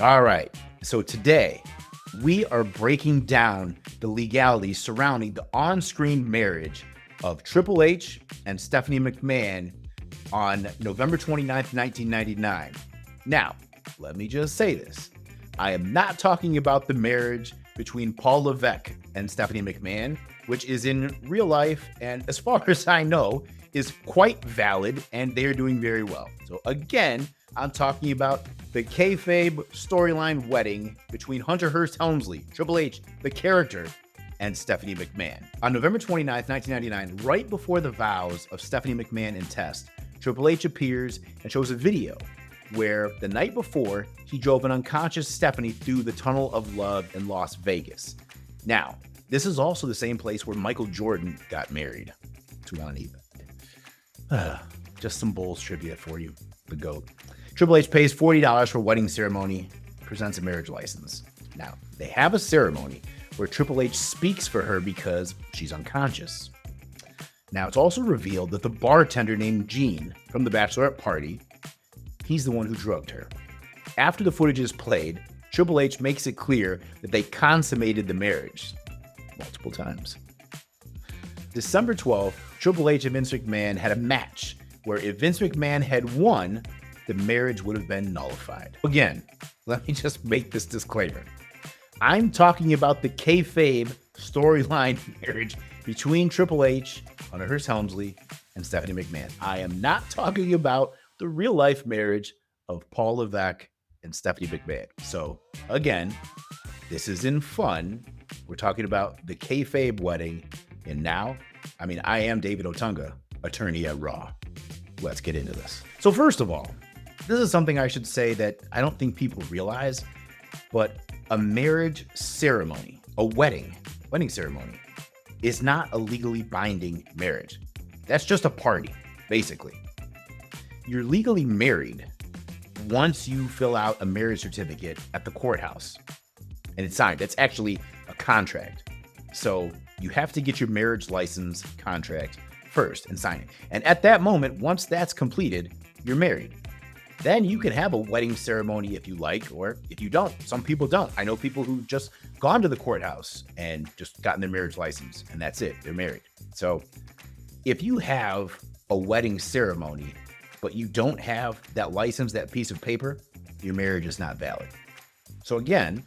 All right, so today we are breaking down the legalities surrounding the on-screen marriage of Triple H and Stephanie McMahon on November 29th, 1999. Now, let me just say this. I am not talking about the marriage between Paul Levesque and Stephanie McMahon, which is in real life and, as far as I know, is quite valid and they're doing very well. So again, I'm talking about the kayfabe storyline wedding between Hunter Hearst Helmsley, Triple H, the character, and Stephanie McMahon. On November 29th, 1999, right before the vows of Stephanie McMahon and Test, Triple H appears and shows a video where the night before, he drove an unconscious Stephanie through the Tunnel of Love in Las Vegas. Now, this is also the same place where Michael Jordan got married to Eva. Just some Bulls trivia for you, the GOAT. Triple H pays $40 for a wedding ceremony, presents a marriage license. Now, they have a ceremony where Triple H speaks for her because she's unconscious. Now, it's also revealed that the bartender named Gene from the bachelorette party, he's the one who drugged her. After the footage is played, Triple H makes it clear that they consummated the marriage multiple times. December 12th, Triple H and Vince McMahon had a match where if Vince McMahon had won, the marriage would have been nullified. Again, let me just make this disclaimer. I'm talking about the kayfabe storyline marriage between Triple H, Hunter Hearst Helmsley, and Stephanie McMahon. I am not talking about the real life marriage of Paul Levesque and Stephanie McMahon. So again, this is in fun. We're talking about the kayfabe wedding. And now, I am David Otunga, attorney at Raw. Let's get into this. So first of all, this is something I should say that I don't think people realize, but a marriage ceremony, a wedding ceremony, is not a legally binding marriage. That's just a party, basically. You're legally married once you fill out a marriage certificate at the courthouse and it's signed. That's actually a contract. So you have to get your marriage license contract first and sign it. And at that moment, once that's completed, you're married. Then you can have a wedding ceremony if you like, or if you don't. Some people don't. I know people who've just gone to the courthouse and just gotten their marriage license, and that's it. They're married. So if you have a wedding ceremony, but you don't have that license, that piece of paper, your marriage is not valid. So again,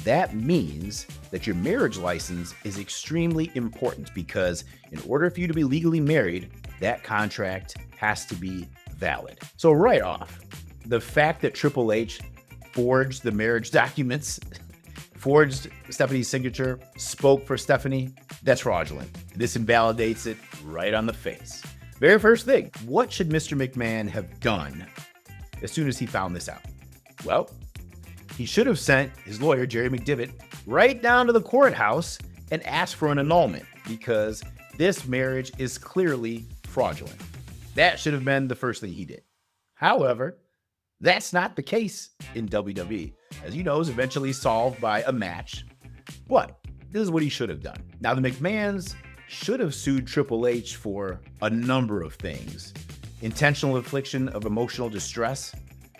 that means that your marriage license is extremely important because in order for you to be legally married, that contract has to be valid. So right off, the fact that Triple H forged the marriage documents, forged Stephanie's signature, spoke for Stephanie, that's fraudulent. This invalidates it right on the face. Very first thing, what should Mr. McMahon have done as soon as he found this out? Well, he should have sent his lawyer, Jerry McDivitt, right down to the courthouse and asked for an annulment because this marriage is clearly fraudulent. That should have been the first thing he did. However, that's not the case in WWE. As you know, it was eventually solved by a match. But this is what he should have done. Now, the McMahons should have sued Triple H for a number of things. Intentional infliction of emotional distress.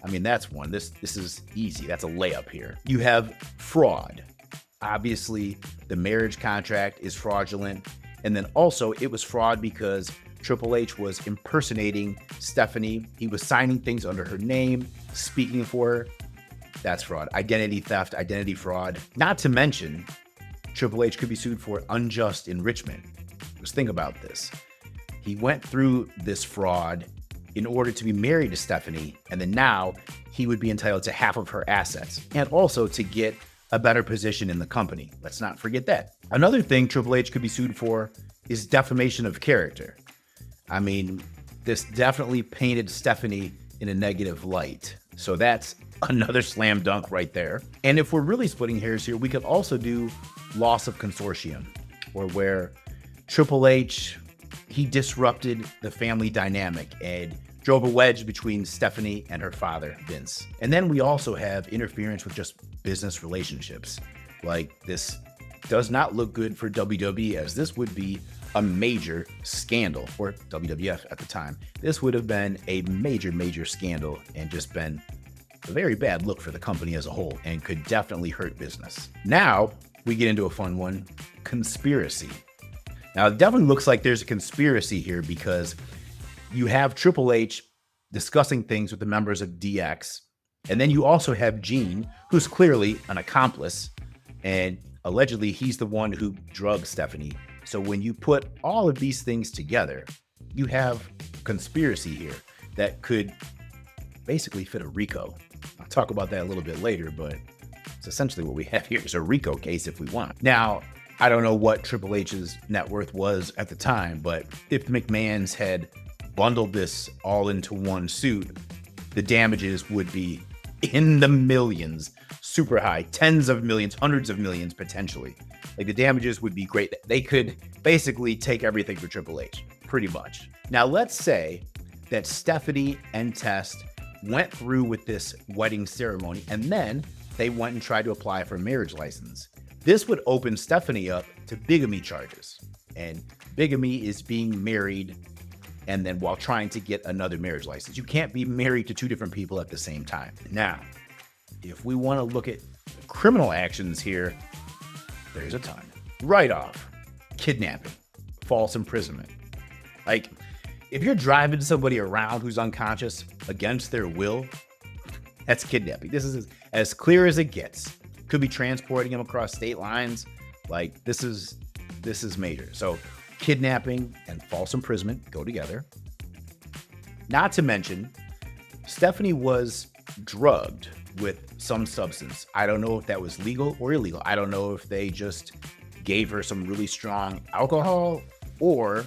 That's one. This is easy. That's a layup here. You have fraud. Obviously, the marriage contract is fraudulent. And then also it was fraud because Triple H was impersonating Stephanie. He was signing things under her name, speaking for her. That's fraud. Identity theft, identity fraud. Not to mention, Triple H could be sued for unjust enrichment. Just think about this. He went through this fraud in order to be married to Stephanie, and then now he would be entitled to half of her assets and also to get a better position in the company. Let's not forget that. Another thing Triple H could be sued for is defamation of character. This definitely painted Stephanie in a negative light. So that's another slam dunk right there. And if we're really splitting hairs here, we could also do loss of consortium, or where Triple H, he disrupted the family dynamic and drove a wedge between Stephanie and her father, Vince. And then we also have interference with just business relationships. Like, this does not look good for WWE, as this would be a major scandal, or WWF at the time. This would have been a major, major scandal and just been a very bad look for the company as a whole and could definitely hurt business. Now we get into a fun one, conspiracy. Now it definitely looks like there's a conspiracy here because you have Triple H discussing things with the members of DX. And then you also have Gene, who's clearly an accomplice. And allegedly, he's the one who drugged Stephanie. So when you put all of these things together, you have conspiracy here that could basically fit a RICO. I'll talk about that a little bit later, but it's essentially what we have here is a RICO case if we want. Now, I don't know what Triple H's net worth was at the time, but if the McMahons had bundled this all into one suit, the damages would be in the millions, super high, tens of millions, hundreds of millions potentially. Like the damages would be great. They could basically take everything for Triple H, pretty much. Now let's say that Stephanie and Test went through with this wedding ceremony and then they went and tried to apply for a marriage license. This would open Stephanie up to bigamy charges. And bigamy is being married and then while trying to get another marriage license. You can't be married to two different people at the same time. Now, if we want to look at criminal actions here, there's a ton. Write-off, kidnapping, false imprisonment. Like, if you're driving somebody around who's unconscious against their will, that's kidnapping. This is as clear as it gets. Could be transporting them across state lines. Like, this is major. So kidnapping and false imprisonment go together. Not to mention, Stephanie was drugged with some substance. I don't know if that was legal or illegal. I don't know if they just gave her some really strong alcohol or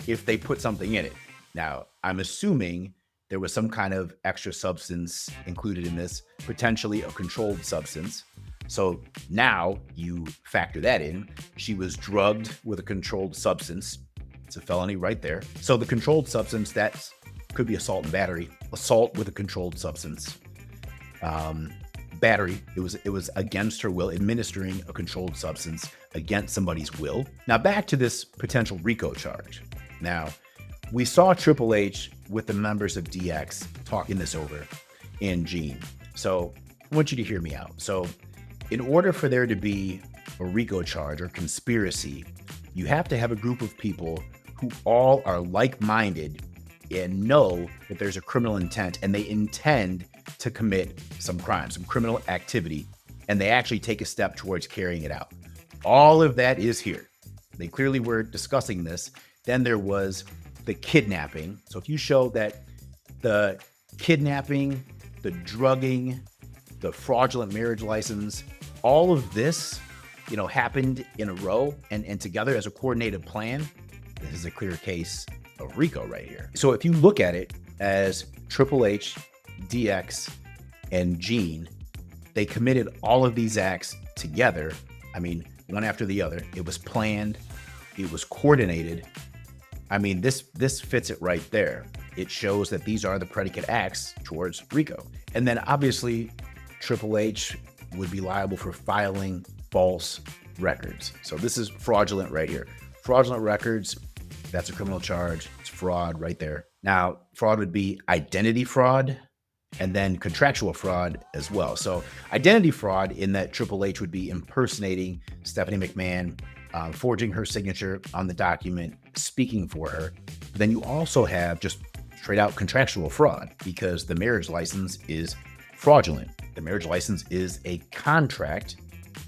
if they put something in it. Now, I'm assuming there was some kind of extra substance included in this, potentially a controlled substance. So now you factor that in. She was drugged with a controlled substance. It's a felony right there. So the controlled substance, that could be assault and battery. Assault with a controlled substance. Battery, it was against her will, administering a controlled substance against somebody's will. Now back to this potential RICO charge. Now, we saw Triple H with the members of DX talking this over and Gene. So I want you to hear me out. So in order for there to be a RICO charge or conspiracy, you have to have a group of people who all are like-minded and know that there's a criminal intent and they intend to commit some crime, some criminal activity, and they actually take a step towards carrying it out. All of that is here. They clearly were discussing this. Then there was the kidnapping. So if you show that the kidnapping, the drugging, the fraudulent marriage license, all of this, happened in a row and together as a coordinated plan, this is a clear case of RICO right here. So if you look at it as Triple H, DX, and Gene, they committed all of these acts together. I mean, one after the other. It was planned. It was coordinated. I mean, this fits it right there. It shows that these are the predicate acts towards RICO. And then obviously, Triple H would be liable for filing false records. So this is fraudulent right here. Fraudulent records, that's a criminal charge. It's fraud right there. Now, fraud would be identity fraud and then contractual fraud as well. So identity fraud in that Triple H would be impersonating Stephanie McMahon, forging her signature on the document, speaking for her. Then you also have just straight out contractual fraud because the marriage license is fraudulent. The marriage license is a contract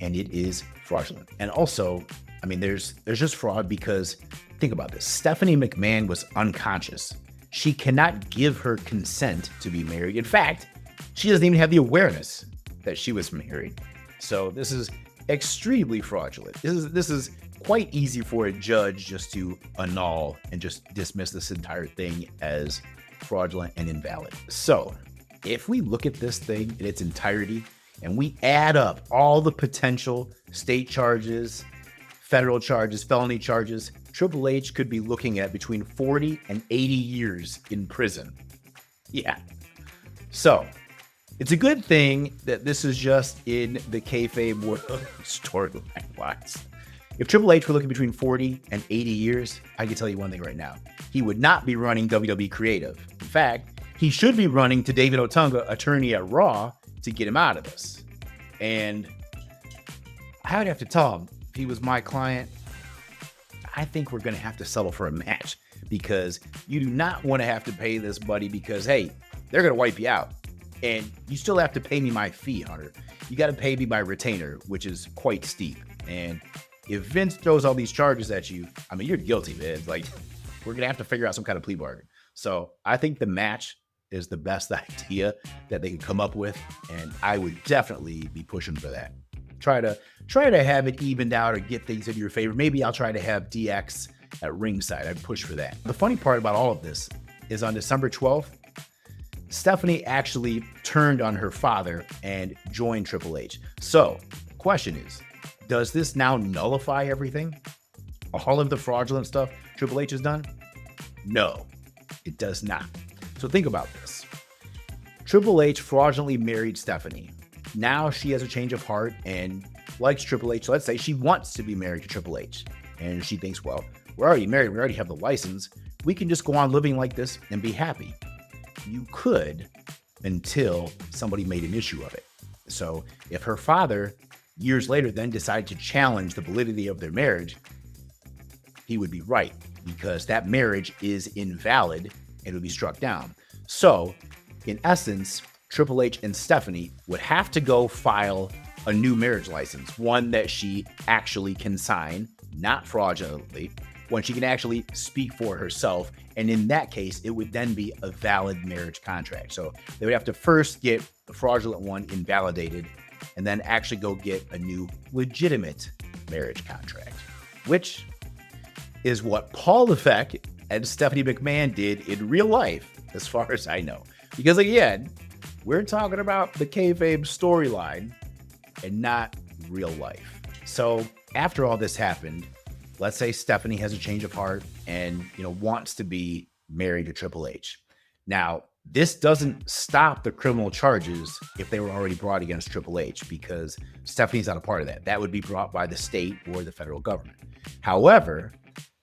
and it is fraudulent. And also, I mean, there's just fraud because think about this. Stephanie McMahon was unconscious. She cannot give her consent to be married. In fact, she doesn't even have the awareness that she was married. So this is extremely fraudulent. This is quite easy for a judge just to annul and just dismiss this entire thing as fraudulent and invalid. So if we look at this thing in its entirety and we add up all the potential state charges, federal charges, felony charges, Triple H could be looking at between 40 and 80 years in prison. Yeah. So it's a good thing that this is just in the kayfabe world storyline-wise. If Triple H were looking between 40 and 80 years, I can tell you one thing right now. He would not be running WWE Creative. In fact, he should be running to David Otunga, attorney at Raw, to get him out of this. And I would have to tell him, if he was my client, I think we're going to have to settle for a match, because you do not want to have to pay this, buddy, because, hey, they're going to wipe you out. And you still have to pay me my fee, Hunter. You got to pay me my retainer, which is quite steep. And if Vince throws all these charges at you, I mean, you're guilty, man. Like, we're going to have to figure out some kind of plea bargain. So I think the match is the best idea that they could come up with. And I would definitely be pushing for that. Try to have it evened out or get things in your favor. Maybe I'll try to have DX at ringside. I'd push for that. The funny part about all of this is on December 12th, Stephanie actually turned on her father and joined Triple H. So the question is, does this now nullify everything? All of the fraudulent stuff Triple H has done? No, it does not. So think about this. Triple H fraudulently married Stephanie. Now she has a change of heart and likes Triple H. So let's say she wants to be married to Triple H. And she thinks, well, we're already married. We already have the license. We can just go on living like this and be happy. You could, until somebody made an issue of it. So if her father, years later, then decided to challenge the validity of their marriage, he would be right, because that marriage is invalid and would be struck down. So in essence, Triple H and Stephanie would have to go file a new marriage license, one that she actually can sign, not fraudulently, when she can actually speak for herself. And in that case, it would then be a valid marriage contract. So they would have to first get the fraudulent one invalidated and then actually go get a new legitimate marriage contract, which is what Paul Levesque and Stephanie McMahon did in real life, as far as I know. Because again, we're talking about the kayfabe storyline and not real life. So after all this happened, let's say Stephanie has a change of heart and, wants to be married to Triple H. Now, this doesn't stop the criminal charges if they were already brought against Triple H, because Stephanie's not a part of that. That would be brought by the state or the federal government. However,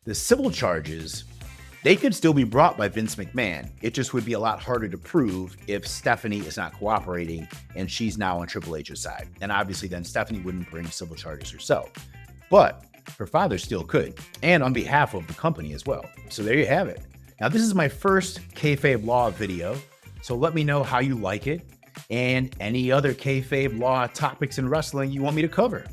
the civil charges, they could still be brought by Vince McMahon. It just would be a lot harder to prove if Stephanie is not cooperating and she's now on Triple H's side. And obviously then Stephanie wouldn't bring civil charges herself. But her father still could, and on behalf of the company as well. So there you have it. Now, this is my first kayfabe law video, so let me know how you like it and any other kayfabe law topics in wrestling you want me to cover.